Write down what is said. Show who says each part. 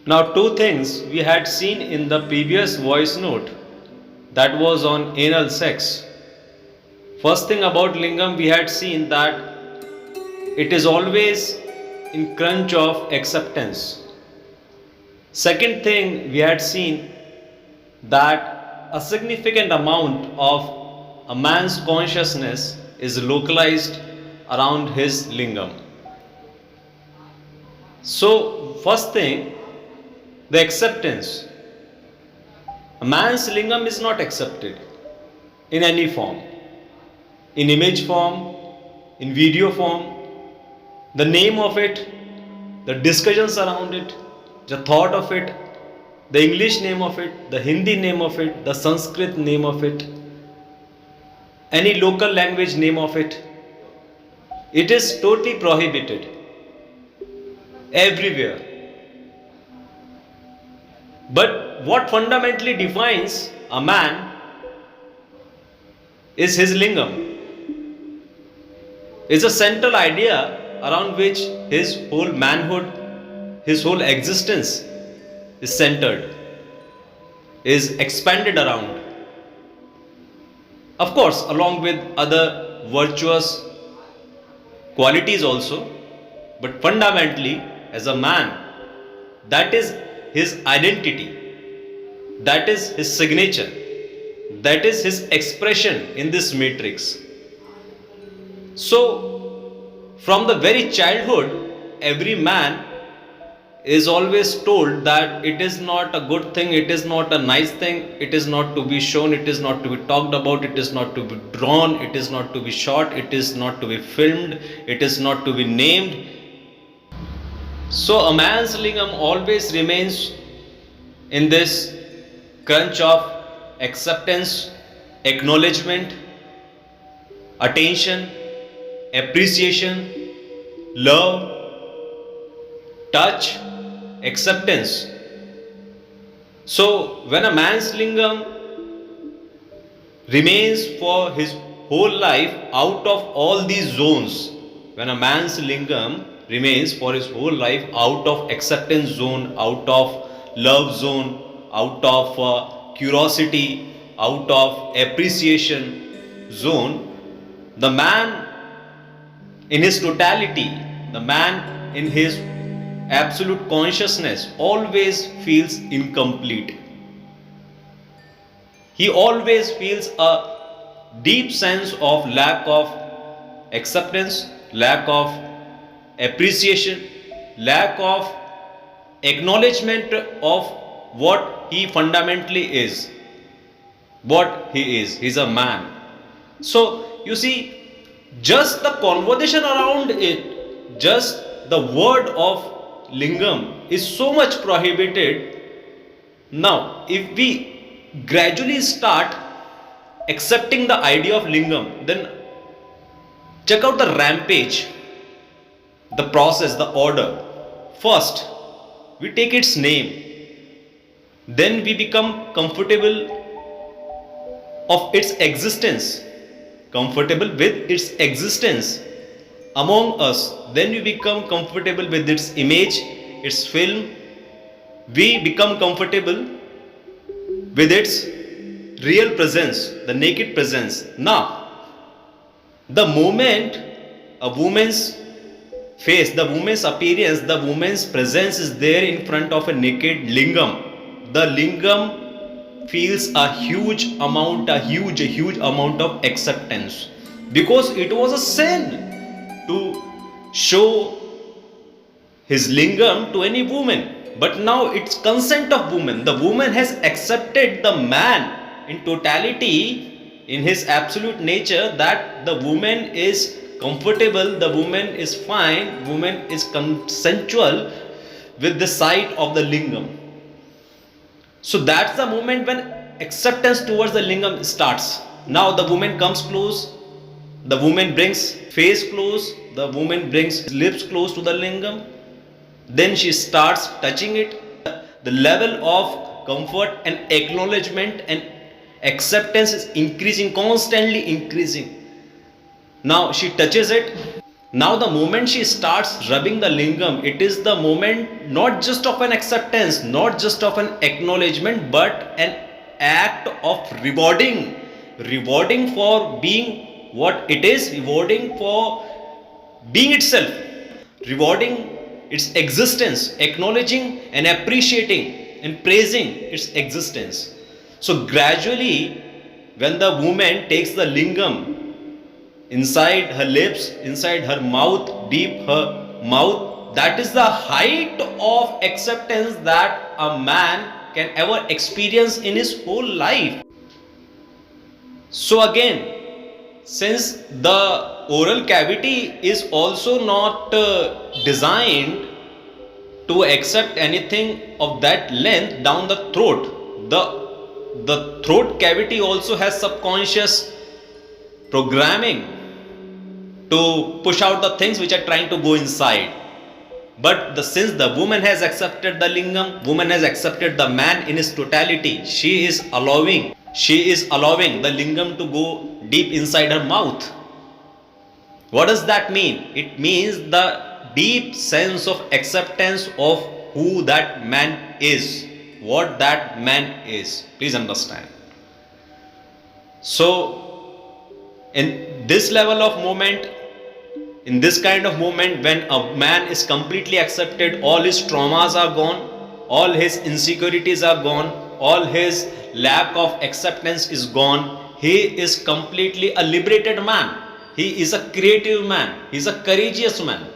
Speaker 1: Now, two things we had seen in the previous voice note, that was on anal sex. First thing about lingam, we had seen that it is always in crunch of acceptance. Second thing, we had seen that a significant amount of a man's consciousness is localized around his lingam. So, first thing, the acceptance. A man's lingam is not accepted in any form, in image form, in video form, the name of it, the discussions around it, the thought of it, the English name of it, the Hindi name of it, the Sanskrit name of it, any local language name of it. It is totally prohibited everywhere. But what fundamentally defines a man is his lingam. It's a central idea around which his whole manhood, his whole existence is centered, is expanded around. Of course, along with other virtuous qualities also, but fundamentally, as a man, that is his identity, that is his signature, that is his expression in this matrix. So, from the very childhood, every man is always told that it is not a good thing, it is not a nice thing, it is not to be shown, it is not to be talked about, it is not to be drawn, it is not to be shot, it is not to be filmed, it is not to be named. So a man's lingam always remains in this crunch of acceptance, acknowledgement, attention, appreciation, love, touch, acceptance. So when a man's lingam remains for his whole life out of all these zones, when a man's lingam remains for his whole life out of acceptance zone, out of love zone, out of curiosity, out of appreciation zone, the man in his totality, the man in his absolute consciousness always feels incomplete. He always feels a deep sense of lack of acceptance, lack of appreciation, lack of acknowledgement of what he fundamentally is, what he is. He's a man. So you see, just the conversation around it, just the word of lingam is so much prohibited. Now, if we gradually start accepting the idea of lingam, then check out the rampage, the process, the order. First, we take its name, then we become comfortable of its existence, comfortable with its existence among us, then we become comfortable with its image, its film, we become comfortable with its real presence, the naked presence. Now, the moment a woman's face, the woman's appearance, the woman's presence is there in front of a naked lingam, the lingam feels a huge amount of acceptance, because it was a sin to show his lingam to any woman. But now it's consent of woman. The woman has accepted the man in totality, in his absolute nature, that the woman is comfortable, the woman is fine, woman is consensual with the sight of the lingam. So that's the moment when acceptance towards the lingam starts. Now the woman comes close, the woman brings face close, the woman brings lips close to the lingam, then she starts touching it. The level of comfort and acknowledgement and acceptance is increasing, constantly increasing. Now she touches it. Now, the moment she starts rubbing the lingam, it is the moment not just of an acceptance, not just of an acknowledgement, but an act of rewarding. Rewarding for being what it is, rewarding for being itself, rewarding its existence, acknowledging and appreciating and praising its existence. So, gradually, when the woman takes the lingam inside her lips, inside her mouth, deep her mouth, that is the height of acceptance that a man can ever experience in his whole life. So, again, since the oral cavity is also not designed to accept anything of that length down the throat, the throat cavity also has subconscious programming to push out the things which are trying to go inside. But since the woman has accepted the lingam, woman has accepted the man in his totality, she is allowing the lingam to go deep inside her mouth. What does that mean? It means the deep sense of acceptance of who that man is, what that man is. Please understand. So, in this level of moment, in this kind of moment, when a man is completely accepted, all his traumas are gone, all his insecurities are gone, all his lack of acceptance is gone, he is completely a liberated man. He is a creative man. He is a courageous man.